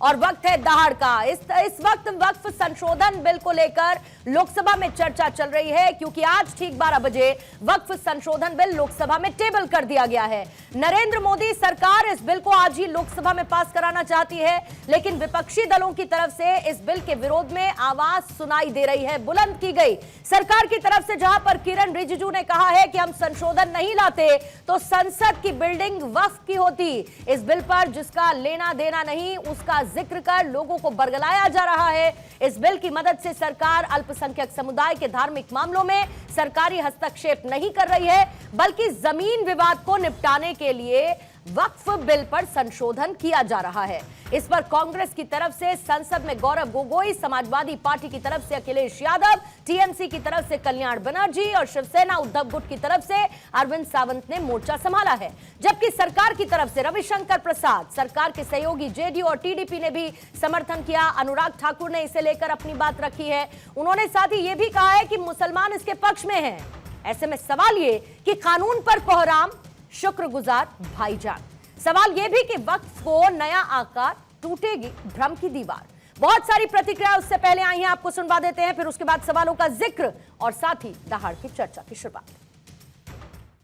और वक्त है दहाड़ का। इस वक्त वक्फ संशोधन बिल को लेकर लोकसभा में चर्चा चल रही है, क्योंकि आज ठीक 12 बजे वक्फ संशोधन बिल लोकसभा में टेबल कर दिया गया है। नरेंद्र मोदी सरकार इस बिल को आज ही लोकसभा में पास कराना चाहती है, लेकिन विपक्षी दलों की तरफ से इस बिल के विरोध में आवाज सुनाई दे रही है, बुलंद की गई। सरकार की तरफ से जहां पर किरण रिजिजू ने कहा है कि हम संशोधन नहीं लाते तो संसद की बिल्डिंग वक्फ की होती। इस बिल पर जिसका लेना देना नहीं उसका जिक्र कर लोगों को बरगलाया जा रहा है। इस बिल की मदद से सरकार अल्पसंख्यक समुदाय के धार्मिक मामलों में सरकारी हस्तक्षेप नहीं कर रही है, बल्कि जमीन विवाद को निपटाने के लिए वक्फ बिल पर संशोधन किया जा रहा है। इस पर कांग्रेस की तरफ से संसद में गौरव गोगोई, समाजवादी पार्टी की तरफ से अखिलेश यादव, टीएमसी की तरफ से कल्याण बनर्जी और शिवसेना उद्धव गुट की तरफ से अरविंद सावंत ने मोर्चा संभाला है। जबकि सरकार की तरफ से रविशंकर प्रसाद, सरकार के सहयोगी जेडीयू और टीडीपी ने भी समर्थन किया। अनुराग ठाकुर ने इसे लेकर अपनी बात रखी है। उन्होंने साथ ही यह भी कहा है कि मुसलमान इसके पक्ष में हैं। ऐसे में सवाल ये कि कानून पर कोहराम, शुक्रगुजार भाईजान। सवाल यह भी कि वक्फ को नया आकार, टूटेगी भ्रम की दीवार। बहुत सारी प्रतिक्रिया उससे पहले आई हैं, आपको सुनवा देते हैं, फिर उसके बाद सवालों का जिक्र और साथ ही दहाड़ की चर्चा की शुरुआत।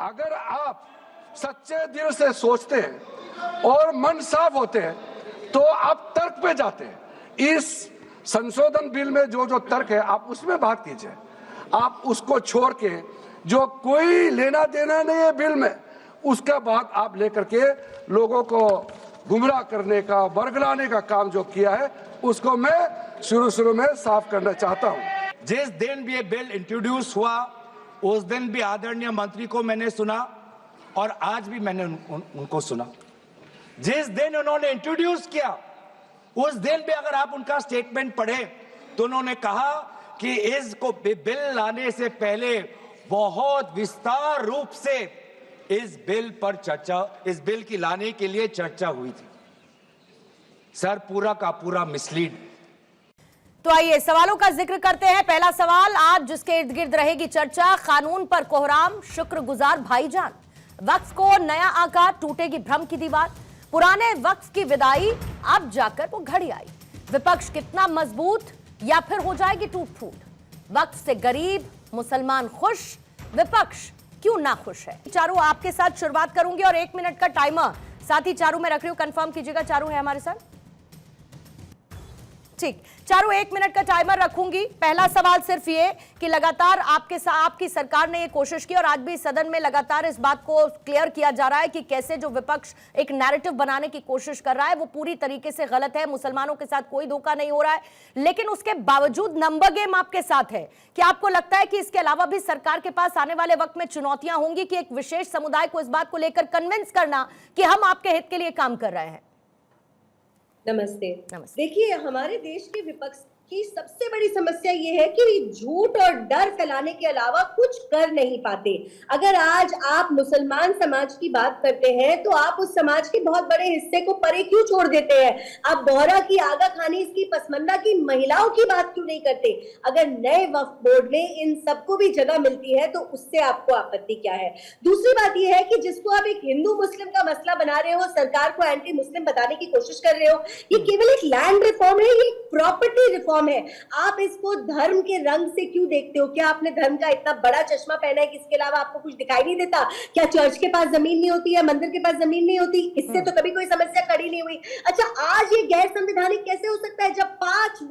अगर आप सच्चे दिल से सोचते हैं और मन साफ होते हैं तो आप तर्क पे जाते हैं। इस संशोधन बिल में जो जो तर्क है आप उसमें बात कीजिए। आप उसको छोड़ के जो कोई लेना देना नहीं है बिल में, उसका बात आप लेकर के लोगों को गुमराह करने का, बरगलाने का काम जो किया है, उसको मैं शुरू में साफ करना चाहता हूं। जिस दिन भी ये बिल इंट्रोड्यूस हुआ उस दिन भी आदरणीय मंत्री को मैंने सुना और आज भी मैंने उनको सुना। जिस दिन उन्होंने इंट्रोड्यूस किया उस दिन भी अगर आप उनका स्टेटमेंट पढ़े तो उन्होंने कहा कि इसको बिल लाने से पहले बहुत विस्तार रूप से इस बिल पर चर्चा, इस बिल की लाने के लिए चर्चा हुई थी। सर, पूरा का पूरा मिसलीड। तो आइए सवालों का जिक्र करते हैं। पहला सवाल आज जिसके इर्द गिर्द रहेगी चर्चा, कानून पर कोहराम, शुक्रगुजार भाईजान। वक्फ को नया आकार, टूटेगी भ्रम की दीवार। पुराने वक्फ की विदाई, अब जाकर वो घड़ी आई। विपक्ष कितना मजबूत या फिर हो जाएगी टूट फूट। वक्फ से गरीब मुसलमान खुश, विपक्ष क्यों ना खुश है। चारू आपके साथ शुरुआत करूंगी और 1 मिनट का टाइमर साथ ही चारू में रख रही हूं, कंफर्म कीजिएगा चारू है हमारे साथ। ठीक, चारू 1 मिनट का टाइमर रखूंगी। पहला सवाल सिर्फ ये कि लगातार आपकी सरकार ने ये कोशिश की और आज भी सदन में लगातार इस बात को क्लियर किया जा रहा है कि कैसे जो विपक्ष एक नैरेटिव बनाने की कोशिश कर रहा है वो पूरी तरीके से गलत है। मुसलमानों के साथ कोई धोखा नहीं हो रहा है, लेकिन उसके बावजूद नंबर गेम आपके साथ है। क्या आपको लगता है कि इसके अलावा भी सरकार के पास आने वाले वक्त में चुनौतियां होंगी कि एक विशेष समुदाय को इस बात को लेकर कन्विंस करना कि हम आपके हित के लिए काम कर रहे हैं? नमस्ते। देखिए, हमारे देश के विपक्ष की सबसे बड़ी समस्या ये है कि झूठ और डर फैलाने के अलावा कुछ कर नहीं पाते। अगर आज आप मुसलमान समाज की बात करते हैं तो आप उस समाज के बहुत बड़े हिस्से को परे क्यों छोड़ देते हैं? आप बोहरा की, आगा खानी की, पसमंदा की महिलाओं की बात क्यों नहीं करते? अगर नए वक्फ बोर्ड में इन सबको भी जगह मिलती है तो उससे आपको आपत्ति क्या है? दूसरी बात यह है कि जिसको आप एक हिंदू मुस्लिम का मसला बना रहे हो, सरकार को एंटी मुस्लिम बताने की कोशिश कर रहे हो, ये केवल एक लैंड रिफॉर्म है, ये प्रॉपर्टी रिफॉर्म है। आप इसको धर्म के रंग से क्यों देखते हो? क्या आपने धर्म का इतना बड़ा चश्मा पहना है कि इसके अलावा आपको कुछ दिखाई नहीं देता? क्या चर्च के पास जमीन नहीं होती है, मंदिर के पास जमीन नहीं होती? इससे तो कभी कोई समस्या खड़ी नहीं हुई। अच्छा, आज ये गैर संवैधानिक कैसे हो सकता है जब 5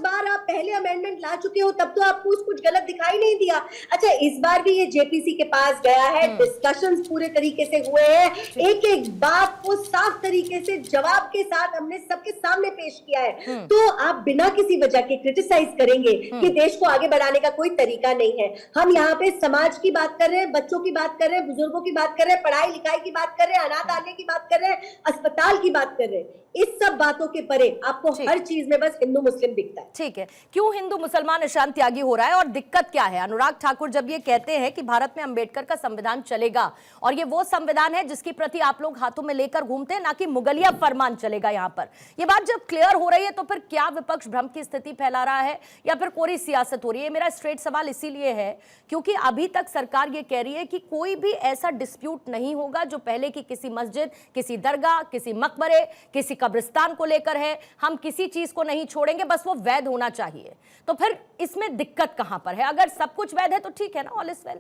बार आप पहले अमेंडमेंट ला चुके हो, तब तो आपको कुछ गलत दिखाई नहीं दिया। अच्छा, इस बार भी ये जेपीसी के पास गया है, डिस्कशंस पूरे तरीके से हुए हैं, एक एक बात को साफ तरीके से जवाब के साथ हमने सबके सामने पेश किया है। तो आप बिना किसी वजह के क्रिटिसाइज करेंगे कि देश को आगे बढ़ाने का कोई तरीका नहीं है। हम यहाँ पे समाज की बात कर रहे हैं, बच्चों की बात कर रहे हैं, बुजुर्गों की बात कर रहे हैं, पढ़ाई लिखाई की बात कर रहे हैं, अनाथ आलय की बात कर रहे हैं, अस्पताल की बात कर रहे हैं। इस सब बातों के परे आपको हर चीज में बस हिंदू मुस्लिम मुस्लिम दिखता है। ठीक है, क्यों हिंदू मुसलमान अशांत त्यागी हो रहा है और दिक्कत क्या है? अनुराग ठाकुर जब ये कहते हैं कि भारत में अंबेडकर का संविधान चलेगा और ये वो संविधान है जिसकी प्रति आप लोग हाथों में लेकर घूमते हैं, ना कि मुगलिया फरमान चलेगा यहां पर, ये बात जब क्लियर हो रही है तो फिर क्या विपक्ष भ्रम की स्थिति फैला रहा है या फिर कोरी सियासत हो रही है? मेरा स्ट्रेट सवाल इसीलिए है क्योंकि अभी तक सरकार ये कह रही है कि कोई भी ऐसा डिस्प्यूट नहीं होगा जो पहले की किसी मस्जिद, किसी दरगाह, किसी मकबरे, किसी कब्रिस्तान को लेकर है। हम किसी चीज को नहीं छोड़ेंगे, बस वो वैध होना चाहिए। तो फिर इसमें दिक्कत कहां पर है? अगर सब कुछ वैध है तो ठीक है ना, ऑल इज वेल।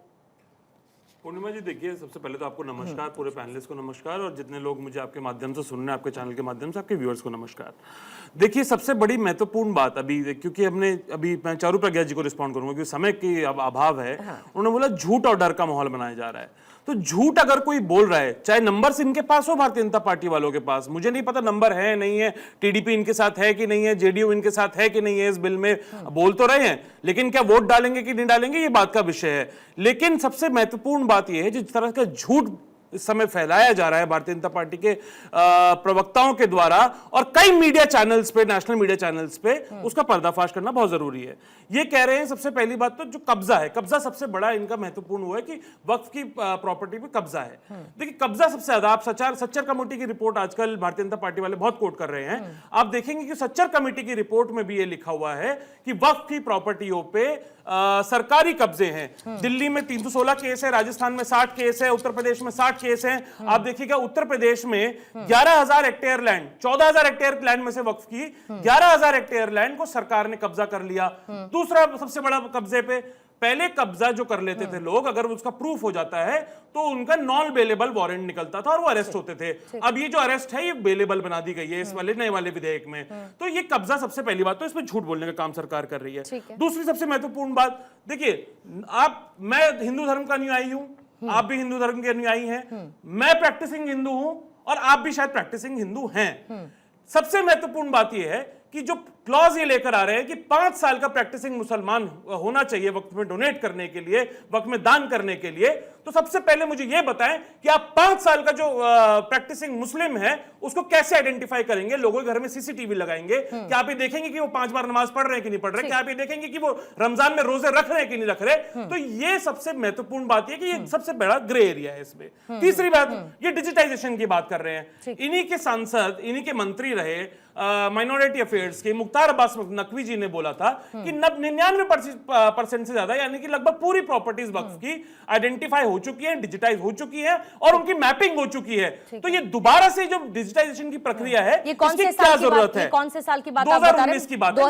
पूर्णिमा जी देखिए, सबसे पहले तो आपको नमस्कार, पूरे पैनलिस्ट को नमस्कार, और जितने लोग मुझे आपके माध्यम से सुन रहे हैं, आपके चैनल के माध्यम से, आपके व्यूअर्स को नमस्कार। देखिए, सबसे बड़ी महत्वपूर्ण बात अभी, क्योंकि अभी मैं चारू प्रज्ञा जी को रिस्पॉन्ड करूंगा क्योंकि समय की अब अभाव है। उन्होंने बोला झूठ और डर का माहौल बनाया जा रहा है। तो झूठ अगर कोई बोल रहा है, चाहे नंबर्स इनके पास हो, भारतीय जनता पार्टी वालों के पास, मुझे नहीं पता नंबर है नहीं है, टीडीपी इनके साथ है कि नहीं है, जेडीयू इनके साथ है कि नहीं है, इस बिल में बोल तो रहे हैं, लेकिन क्या वोट डालेंगे कि नहीं डालेंगे ये बात का विषय है। लेकिन सबसे महत्वपूर्ण बात यह है, जिस तरह का झूठ इस समय फैलाया जा रहा है भारतीय जनता पार्टी के प्रवक्ताओं के द्वारा और कई मीडिया चैनल्स पे, नेशनल मीडिया चैनल्स पे, उसका पर्दाफाश करना बहुत जरूरी है। ये कह रहे हैं, सबसे पहली बात तो जो कब्जा है, कब्जा सबसे बड़ा इनका महत्वपूर्ण हुआ है कि वक्फ की प्रॉपर्टी पे कब्जा है। देखिए, कब्जा सबसे ज्यादा, आप सच्चर कमेटी की रिपोर्ट आजकल भारतीय जनता पार्टी वाले बहुत कोट कर रहे हैं। आप देखेंगे कि सच्चर कमेटी की रिपोर्ट में भी ये लिखा हुआ है कि वक्फ की प्रॉपर्टियों पे सरकारी कब्जे हैं। दिल्ली में 316 केस है, राजस्थान में 60 केस है, उत्तर प्रदेश में 60 केस हैं। आप देखिएगा उत्तर प्रदेश में 11,000 हेक्टेयर लैंड, 14,000 हेक्टेयर लैंड में से वक्फ की 11,000 हेक्टेयर लैंड को सरकार ने कब्जा कर लिया। दूसरा सबसे बड़ा कब्जे पे, पहले कब्जा जो कर लेते थे लोग, अगर उसका प्रूफ हो जाता है तो उनका नॉन बेलेबल वारंट निकलता था और वो अरेस्ट होते थे। अब ये जो अरेस्ट है ये बेलेबल बना दी गई है इस वाले नए वाले विधेयक में। तो ये कब्जा सबसे पहली बात, तो इसमें झूठ बोलने का काम सरकार कर रही है। दूसरी सबसे महत्वपूर्ण बात, देखिए, मैं हिंदू धर्म का अनुयायी हूं, आप भी हिंदू धर्म के अनुयायी हैं, मैं प्रैक्टिसिंग हिंदू हूं और आप भी शायद प्रैक्टिसिंग हिंदू हैं। सबसे महत्वपूर्ण बात यह है कि जो क्लॉज ये लेकर आ रहे हैं कि 5 साल का प्रैक्टिसिंग मुसलमान होना चाहिए वक्त में डोनेट करने के लिए, वक्त में दान करने के लिए, तो सबसे पहले मुझे ये बताएं कि आप 5 साल का जो प्रैक्टिसिंग मुस्लिम है उसको कैसे आइडेंटिफाई करेंगे? लोगों के घर में सीसीटीवी लगाएंगे, क्या आप ये देखेंगे कि वो 5 बार नमाज पढ़ रहे हैं कि नहीं पढ़ रहे? क्या आप ये देखेंगे कि वो रमजान में रोजे रख रहे हैं कि नहीं रख रहे? तो ये सबसे महत्वपूर्ण बात है कि ये सबसे बड़ा ग्रे एरिया है इसमें। तीसरी बात, ये डिजिटाइजेशन की बात कर रहे हैं। इन्हीं के सांसद, इन्हीं के मंत्री रहे माइनॉरिटी अफेयर्स के मुख्तार अब्बास नकवी जी ने बोला था कि 99% से ज्यादा, यानी कि लगभग पूरी प्रॉपर्टीज वक्फ की आइडेंटिफाई हो चुकी है, डिजिटाइज हो चुकी है और उनकी मैपिंग हो चुकी है। तो ये दोबारा से जो डिजिटाइजेशन की प्रक्रिया है, ये कौन से साल की बात है? कौन से साल की बात? 2019 की बात है,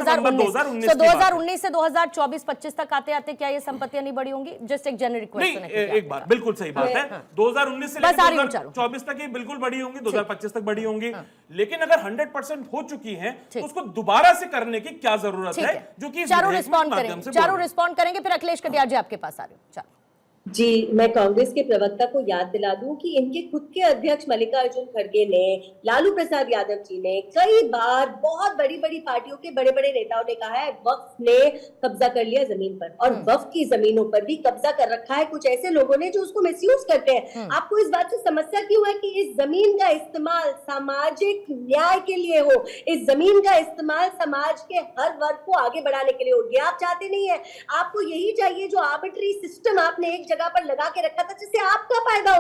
2019 से 2024-25 तक आते आते क्या ये संपत्तियां नहीं बढ़ी होंगी? जस्ट एक जनरल रिक्वेस्ट। एक बार बिल्कुल सही बात है, 2019 से लेकर 2024 तक ये बिल्कुल बढ़ी होंगी, 2025 तक बढ़ी होंगी। लेकिन अगर 100% हो चुकी है तो उसको दोबारा से करने की क्या जरूरत है? जो कि चारों रिस्पॉन्ड करेंगे, फिर अखिलेश कटियार जी आपके पास आ रहे हो। जी, मैं कांग्रेस के प्रवक्ता को याद दिला दूं कि इनके खुद के अध्यक्ष मल्लिकार्जुन खड़गे ने, लालू प्रसाद यादव जी ने कई बार बहुत बड़ी बड़ी पार्टियों के बड़े बड़े नेताओं ने कहा है वक्फ ने कब्जा कर लिया जमीन पर, और वक्फ की जमीनों पर भी कब्जा कर रखा है कुछ ऐसे लोगों ने जो उसको मिसयूज करते हैं। आपको इस बात से समस्या क्यों है कि इस जमीन का इस्तेमाल सामाजिक न्याय के लिए हो, इस जमीन का इस्तेमाल समाज के हर वर्ग को आगे बढ़ाने के लिए हो? ये आप चाहते नहीं है। आपको यही चाहिए जो आर्बिट्री सिस्टम आपने एक जगह पर लगा के रखा था, जिससे आपका फायदा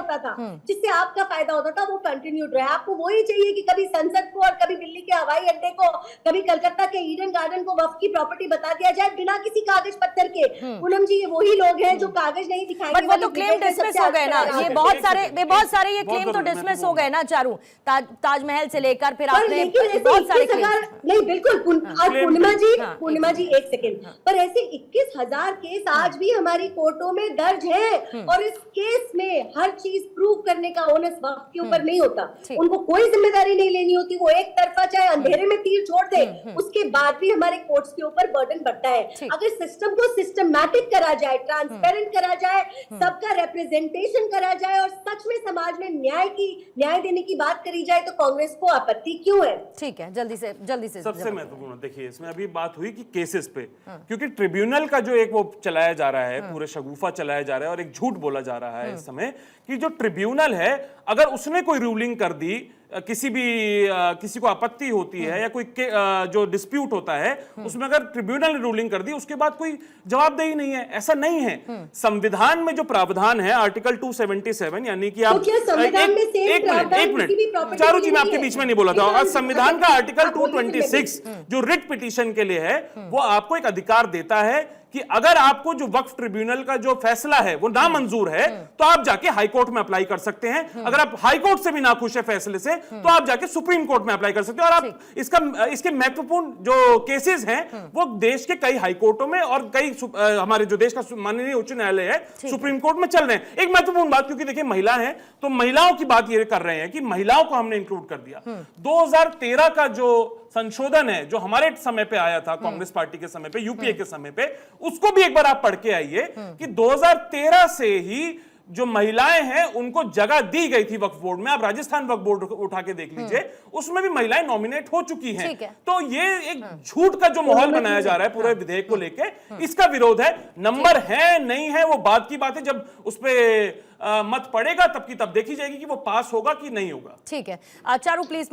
होता था, वो कंटिन्यूड रहे। आपको वही चाहिए कि कभी संसद को और कभी दिल्ली के हवाई अड्डे को, कभी कलकत्ता के ईडन गार्डन को वक्फ की प्रॉपर्टी बता दिया जाए बिना किसी कागज पत्थर के। पूनम जी, ये वही लोग हैं जो कागज नहीं दिखाएंगे। बट वो तो क्लेम डिसमिस हो गए ना, ये बहुत सारे ये क्लेम तो डिसमिस हो गए ना चारू, ताजमहल से लेकर फिर आपने बहुत सारे नहीं, बिल्कुल पूर्णिमा जी एक सेकेंड, पर ऐसे 21,000 केस आज भी हमारी कोर्टों में दर्ज है और इस केस में हर चीज प्रूव करने का ओनस वक्फ के ऊपर नहीं होता। उनको कोई जिम्मेदारी नहीं लेनी होती, वो एक तरफा चाहे अंधेरे में तीर छोड़ दे, उसके बाद भी हमारे कोर्ट्स के ऊपर बर्डन बढ़ता है। अगर सिस्टम को सिस्टमैटिक करा जाए, ट्रांसपेरेंट करा जाए, सबका रिप्रेजेंटेशन करा जाए और सच में समाज में न्याय देने की बात करी जाए, तो कांग्रेस को आपत्ति क्यों है? ठीक है, जल्दी से सबसे महत्वपूर्ण देखिए, इसमें अभी बात हुई कि केसेस पे, क्योंकि ट्रिब्यूनल का जो एक वो चलाया जा रहा है, पूरे शगुफा चलाया जा रहा है और एक झूठ बोला जा रहा है इस समय कि जो ट्रिब्यूनल है, अगर उसने कोई रूलिंग कर दी किसी को आपत्ति होती है या कोई जो डिस्प्यूट होता है उसमें अगर ट्रिब्यूनल ने रूलिंग कर दी उसके बाद कोई जवाबदेही नहीं है, ऐसा नहीं है। संविधान में जो प्रावधान है आर्टिकल 277 यानी कि आप एक मिनट चारू जी, मैं आपके बीच में नहीं बोला था। और संविधान का आर्टिकल 226 जो रिट पिटीशन के लिए है वो आपको एक अधिकार देता है कि अगर आपको जो वक्फ ट्रिब्यूनल का जो फैसला है वो नामंजूर है तो आप जाके हाई कोर्ट में अप्लाई कर सकते हैं। अगर आप हाई कोर्ट से भी नाखुश है फैसले से तो आप जाके सुप्रीम कोर्ट में अप्लाई कर सकते हैं। और आप इसके महत्वपूर्ण जो केसेस हैं वो देश के कई हाई कोर्टों में और कई हमारे जो देश का माननीय उच्च न्यायालय है सुप्रीम कोर्ट में चल रहे हैं। एक महत्वपूर्ण बात, क्योंकि देखिए महिला है तो महिलाओं की बात ये कर रहे हैं कि महिलाओं को हमने इंक्लूड कर दिया। 2013 का जो संशोधन है जो हमारे समय पे आया था, कांग्रेस पार्टी के समय पे, यूपीए के समय पे, उसको भी एक बार आप पढ़ के आइए कि 2013 से ही जो महिलाएं हैं उनको जगह दी गई थी वक्फ बोर्ड में। आप राजस्थान वक्फ बोर्ड उठा के देख लीजिए, उसमें भी महिलाएं नॉमिनेट हो चुकी हैं। तो ये एक झूठ का जो माहौल बनाया जा रहा है पूरे विधेयक को लेके, इसका विरोध है। नंबर है नहीं है वो बात की बात है, जब उस पे मत पड़ेगा तब की तब देखी जाएगी कि वो पास होगा कि नहीं होगा। ठीक है चारू प्लीज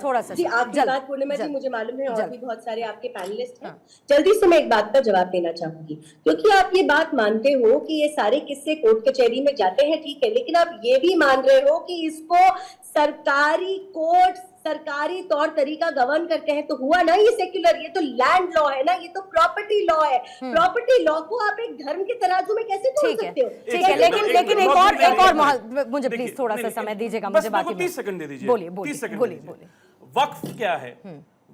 थोड़ा सा जी आपकी बात पूर्णिमा जी, मुझे मालूम है और भी बहुत सारे आपके पैनलिस्ट हैं, जल्दी से मैं एक बात का जवाब देना चाहूंगी। क्योंकि आप ये बात मानते हो कि ये सारे किस्से कोर्ट कचहरी में जाते हैं, ठीक है, लेकिन आप ये भी मान रहे हो कि इसको सरकारी कोर्ट सरकारी तौर तरीका गवर्न करते हैं, तो हुआ ना ये सेक्युलर, ये तो लैंड लॉ है ना, ये तो प्रॉपर्टी लॉ है। प्रॉपर्टी लॉ को आप एक धर्म के तराजू में कैसे तोड़ सकते हो? ठीक है, लेकिन एक और मुझे प्लीज थोड़ा सा समय दीजिएगा, मुझे बाकी 30 सेकंड दे दीजिए। बोलिए। वक्फ क्या है?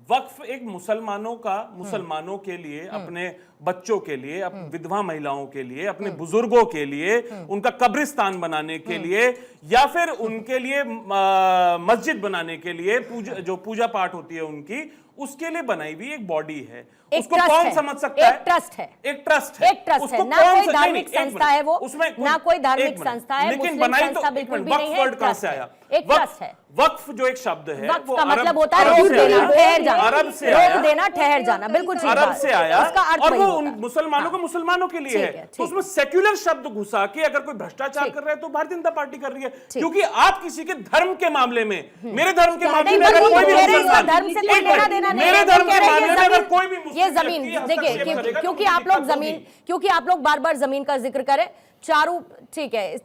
वक्फ एक मुसलमानों के लिए, अपने बच्चों के लिए, विधवा महिलाओं के लिए, अपने बुजुर्गों के लिए, उनका कब्रिस्तान बनाने के लिए या फिर उनके लिए मस्जिद बनाने के लिए, जो पूजा पाठ होती है उनकी, उसके लिए बनाई हुई एक बॉडी है। उसको कौन समझ सकता है? एक ट्रस्ट है। उसको ना कोई धार्मिक संस्था है वो, ना कोई धार्मिक संस्था है, लेकिन बनाई तो बिल्कुल भी नहीं है। वर्ड कहां से आया? एक ट्रस्ट है। वक्फ जो एक शब्द है वो का मतलब होता है रोक देना, ठहर जाना, अरब से आया, रोक देना, ठहर जाना, बिल्कुल ठीक अरब से आया, उसका अर्थ और वो होता। उन मुसलमानों को मुसलमानों के लिए है। तो उसमें सेक्युलर शब्द घुसा के अगर कोई भ्रष्टाचार कर रहा है तो भारतीय जनता पार्टी कर रही है, क्योंकि आप किसी के धर्म के मामले में, मेरे धर्म के मामले में अगर कोई भी धर्म से कोई लेना देना नहीं, मेरे धर्म के मामले में अगर कोई भी ये जमीन देखिए, क्योंकि आप लोग बार बार जमीन का जिक्र करें, चारू ठीक है।